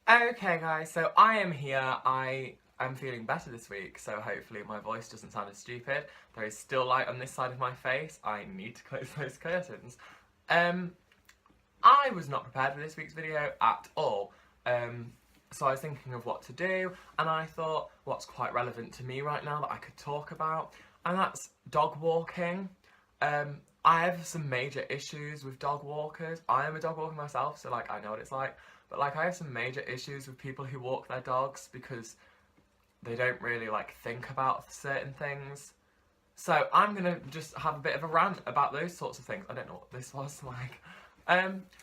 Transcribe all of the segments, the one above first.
Okay guys, so I am here. I am feeling better this week, so hopefully my voice doesn't sound as stupid. There is still light on this side of my face. I need to close those curtains. Um, I was not prepared for this week's video at all. So I was thinking of what to do, and I thought what's quite relevant to me right now that I could talk about, and that's dog walking. I have some major issues with dog walkers. I am a dog walker myself, so like I know what it's like. But like I have some major issues with people who walk their dogs because they don't really like think about certain things. So I'm gonna just have a bit of a rant about those sorts of things. I don't know what this was like.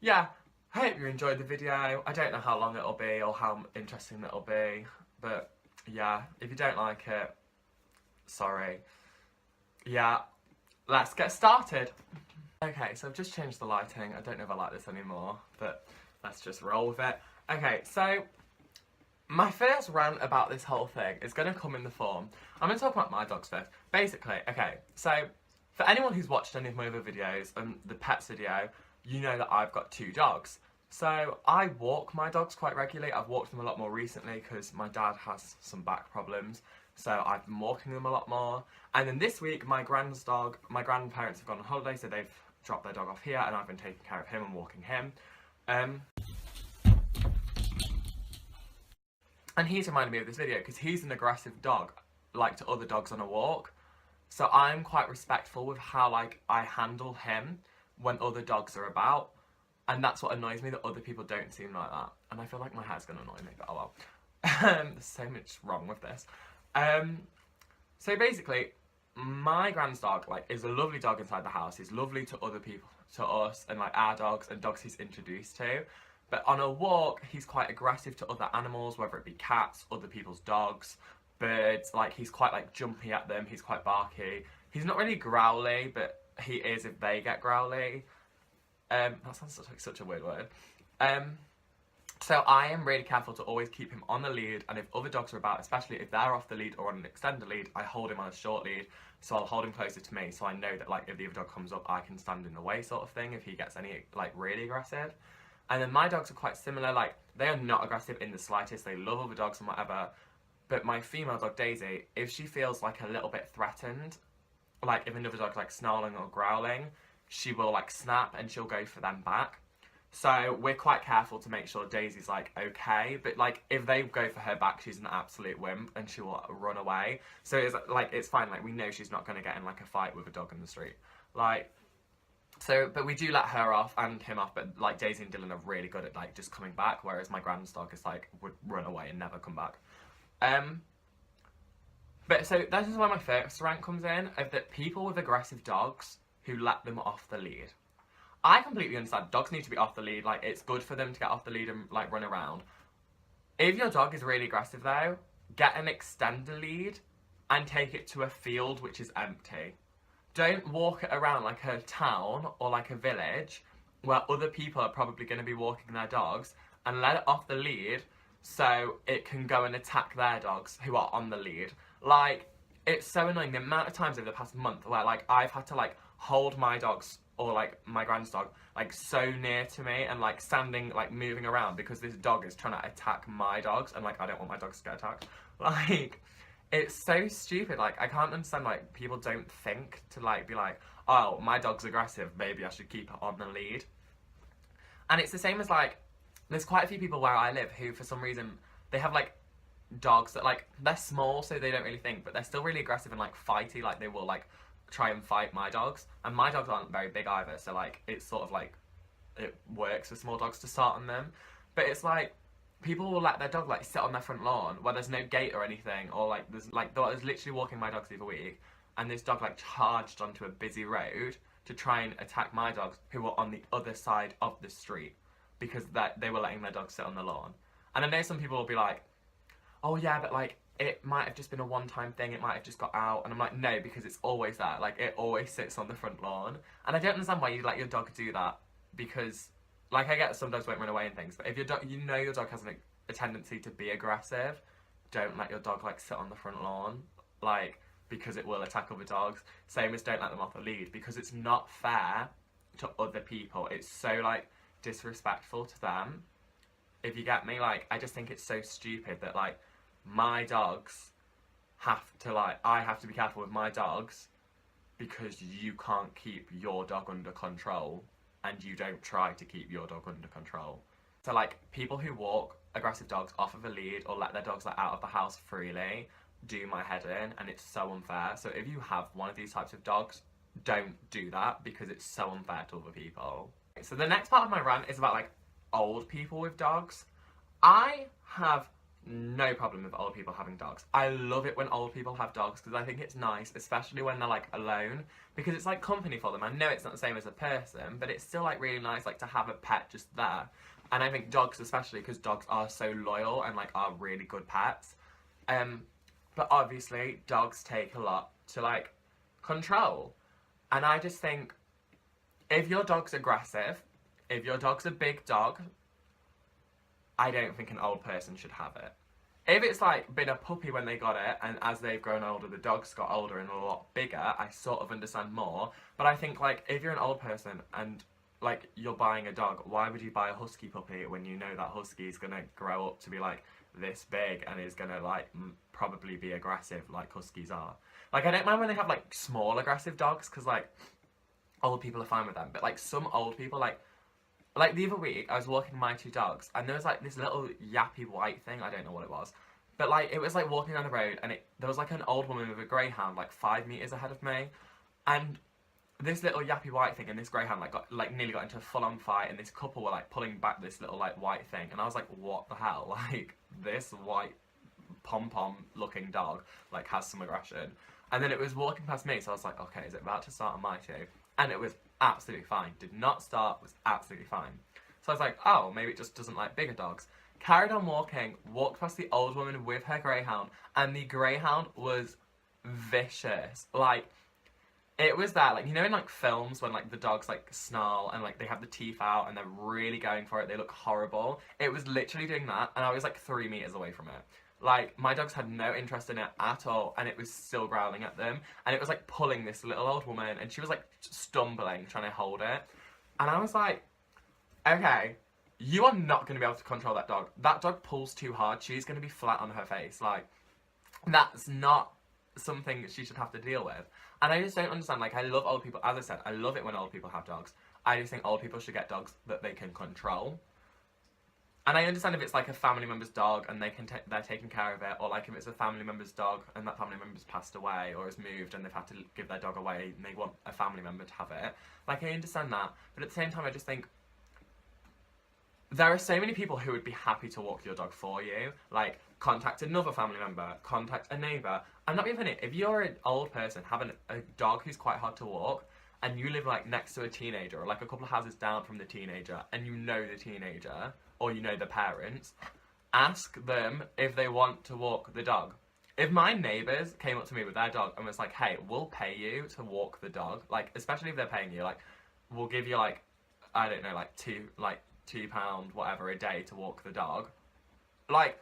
Yeah, I hope you enjoyed the video. I don't know how long it'll be or how interesting it'll be, but yeah, if you don't like it, sorry. Yeah, let's get started. Okay, so I've just changed the lighting. I don't know if I like this anymore, but let's just roll with it. Okay, so my first rant about this whole thing is going to come in the form. I'm going to talk about my dogs first. Basically, okay, so for anyone who's watched any of my other videos and the pets video, you know that I've got 2 dogs. So I walk my dogs quite regularly. I've walked them a lot more recently because my dad has some back problems. So I've been walking them a lot more. And then this week, my grandparents have gone on holiday, so they've dropped their dog off here, and I've been taking care of him and walking him. And he's reminded me of this video because he's an aggressive dog, like to other dogs on a walk. So I'm quite respectful with how like I handle him when other dogs are about. And that's what annoys me, that other people don't seem like that. And I feel like my hair's going to annoy me, but oh well. There's so much wrong with this. So basically, my grand's dog like is a lovely dog inside the house. He's lovely to other people, to us, and like our dogs and dogs he's introduced to. But on a walk, he's quite aggressive to other animals, whether it be cats, other people's dogs, birds. Like he's quite like jumpy at them. He's quite barky. He's not really growly, but he is if they get growly. That sounds like such a weird word. So I am really careful to always keep him on the lead, and if other dogs are about, especially if they're off the lead or on an extended lead, I hold him on a short lead, so I'll hold him closer to me, so I know that like if the other dog comes up, I can stand in the way sort of thing if he gets any like really aggressive. And then my dogs are quite similar, like they are not aggressive in the slightest, they love other dogs and whatever, but my female dog Daisy, if she feels like a little bit threatened, like if another dog's like snarling or growling, she will like snap and she'll go for them back. So we're quite careful to make sure Daisy's like okay, but like if they go for her back, she's an absolute wimp and she will run away. So it's like it's fine, like we know she's not going to get in like a fight with a dog in the street, like. So, but we do let her off and him off, but like Daisy and Dylan are really good at like just coming back, whereas my grand's dog is like would run away and never come back. But so this is where my first rank comes in, of that people with aggressive dogs who let them off the lead. I completely understand. Dogs need to be off the lead. Like, it's good for them to get off the lead and, like, run around. If your dog is really aggressive, though, get an extender lead and take it to a field which is empty. Don't walk it around like a town or like a village where other people are probably going to be walking their dogs, and let it off the lead so it can go and attack their dogs who are on the lead. Like, it's so annoying the amount of times over the past month where, like, I've had to, like, hold my dogs or like my grand's dog like so near to me and like standing like moving around because this dog is trying to attack my dogs, and like I don't want my dogs to get attacked. Like it's so stupid. Like I can't understand like people don't think to like be like, oh, my dog's aggressive, maybe I should keep it on the lead. And it's the same as like there's quite a few people where I live who for some reason they have like dogs that like they're small so they don't really think, but they're still really aggressive and like fighty. Like they will like try and fight my dogs, and my dogs aren't very big either, so like it's sort of like it works for small dogs to start on them. But it's like people will let their dog like sit on their front lawn where there's no gate or anything, or like there's like I was literally walking my dogs the other week and this dog like charged onto a busy road to try and attack my dogs who were on the other side of the street because they were letting their dogs sit on the lawn. And I know some people will be like, oh yeah, but like it might have just been a one-time thing, it might have just got out. And I'm like, no, because it's always that. Like, it always sits on the front lawn. And I don't understand why you let your dog do that, because, like, I get some dogs won't run away and things, but if your dog, you know your dog has a tendency to be aggressive, don't let your dog, like, sit on the front lawn, like, because it will attack other dogs. Same as don't let them off the lead, because it's not fair to other people. It's so, like, disrespectful to them. if you get me. Like, I just think it's so stupid that, like, my dogs have to, like, I have to be careful with my dogs because you can't keep your dog under control and you don't try to keep your dog under control. So, like, people who walk aggressive dogs off of a lead or let their dogs, like, out of the house freely do my head in, and it's so unfair. So if you have one of these types of dogs, don't do that because it's so unfair to other people. So the next part of my rant is about, like, old people with dogs. I have no problem with old people having dogs. I love it when old people have dogs because I think it's nice, especially when they're, like, alone, because it's like company for them. I know it's not the same as a person, but it's still, like, really nice, like, to have a pet just there. And I think dogs, especially because dogs are so loyal and, like, are really good pets. But obviously dogs take a lot to, like, control. And I just think if your dog's aggressive, if your dog's a big dog, I don't think an old person should have it. If it's, like, been a puppy when they got it, and as they've grown older, the dog's got older and a lot bigger, I sort of understand more. But I think, like, if you're an old person and, like, you're buying a dog, why would you buy a husky puppy when you know that husky is going to grow up to be, like, this big and is going to, like, probably be aggressive like huskies are? Like, I don't mind when they have, like, small aggressive dogs because, like, old people are fine with them. But, like, some old people, like the other week, I was walking my two dogs, and there was, like, this little yappy white thing, I don't know what it was, but, like, it was, like, walking down the road, and there was, like, an old woman with a greyhound, like, 5 metres ahead of me, and this little yappy white thing and this greyhound, like, nearly got into a full-on fight, and this couple were, like, pulling back this little, like, white thing, and I was like, what the hell? Like, this white pom-pom looking dog, like, has some aggression. And then it was walking past me, so I was like, okay, is it about to start on my two? And it was absolutely fine. Did not start, was absolutely fine. So I was like, oh, maybe it just doesn't like bigger dogs. Carried on walking, walked past the old woman with her greyhound, and the greyhound was vicious. Like, it was that, like, you know in, like, films when, like, the dogs, like, snarl and, like, they have the teeth out and they're really going for it, they look horrible. It was literally doing that, and I was, like, 3 meters away from it. Like, my dogs had no interest in it at all, and it was still growling at them, and it was, like, pulling this little old woman, and she was, like, stumbling, trying to hold it, and I was like, okay, you are not going to be able to control that dog. That dog pulls too hard, she's going to be flat on her face. Like, that's not something that she should have to deal with. And I just don't understand. Like, I love old people. As I said, I love it when old people have dogs. I just think old people should get dogs that they can control. And I understand if it's, like, a family member's dog and they're taking care of it, or, like, if it's a family member's dog and that family member's passed away or has moved and they've had to give their dog away and they want a family member to have it. Like, I understand that. But at the same time, I just think there are so many people who would be happy to walk your dog for you. Like, contact another family member, contact a neighbour. I'm not being funny. If you're an old person having a dog who's quite hard to walk, and you live, like, next to a teenager, or, like, a couple of houses down from the teenager, and you know the teenager, or you know the parents, ask them if they want to walk the dog. If my neighbours came up to me with their dog and was like, hey, we'll pay you to walk the dog, like, especially if they're paying you, like, we'll give you, like, I don't know, like, £2 whatever a day to walk the dog, like,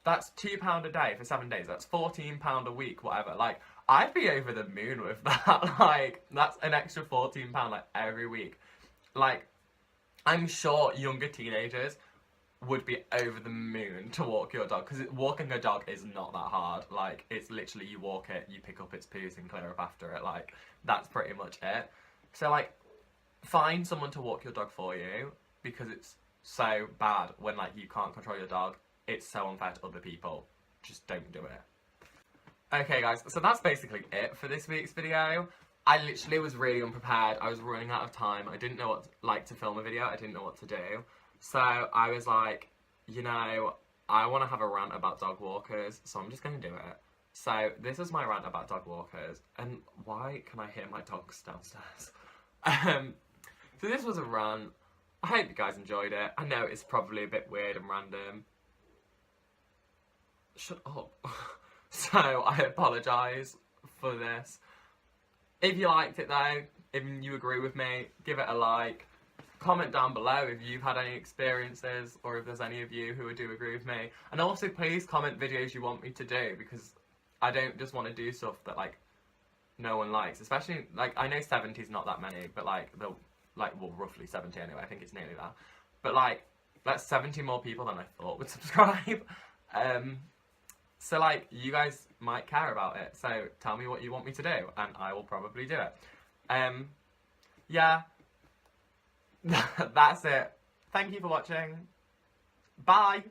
that's £2 a day for 7 days, that's £14 a week, whatever, like, I'd be over the moon with that. Like, that's an extra £14, like, every week. Like, I'm sure younger teenagers would be over the moon to walk your dog, because walking a dog is not that hard. Like, it's literally, you walk it, you pick up its poos and clear up after it. Like, that's pretty much it. So, like, find someone to walk your dog for you, because it's so bad when, like, you can't control your dog. It's so unfair to other people. Just don't do it. Okay, guys, so that's basically it for this week's video. I literally was really unprepared. I was running out of time. I didn't know what to film a video. I didn't know what to do. So I was like, you know, I want to have a rant about dog walkers, so I'm just going to do it. So this is my rant about dog walkers. And why can I hear my dogs downstairs? So this was a rant. I hope you guys enjoyed it. I know it's probably a bit weird and random. Shut up. So I apologise for this. If you liked it though, if you agree with me, give it a like. Comment down below if you've had any experiences, or if there's any of you who do agree with me. And also please comment videos you want me to do, because I don't just want to do stuff that, like, no one likes. Especially, like, I know 70's not that many, but, like, well, roughly 70 anyway, I think it's nearly that. But, like, That's 70 more people than I thought would subscribe. So like, you guys might care about it. So tell me what you want me to do, and I will probably do it. Yeah. That's it. Thank you for watching. Bye.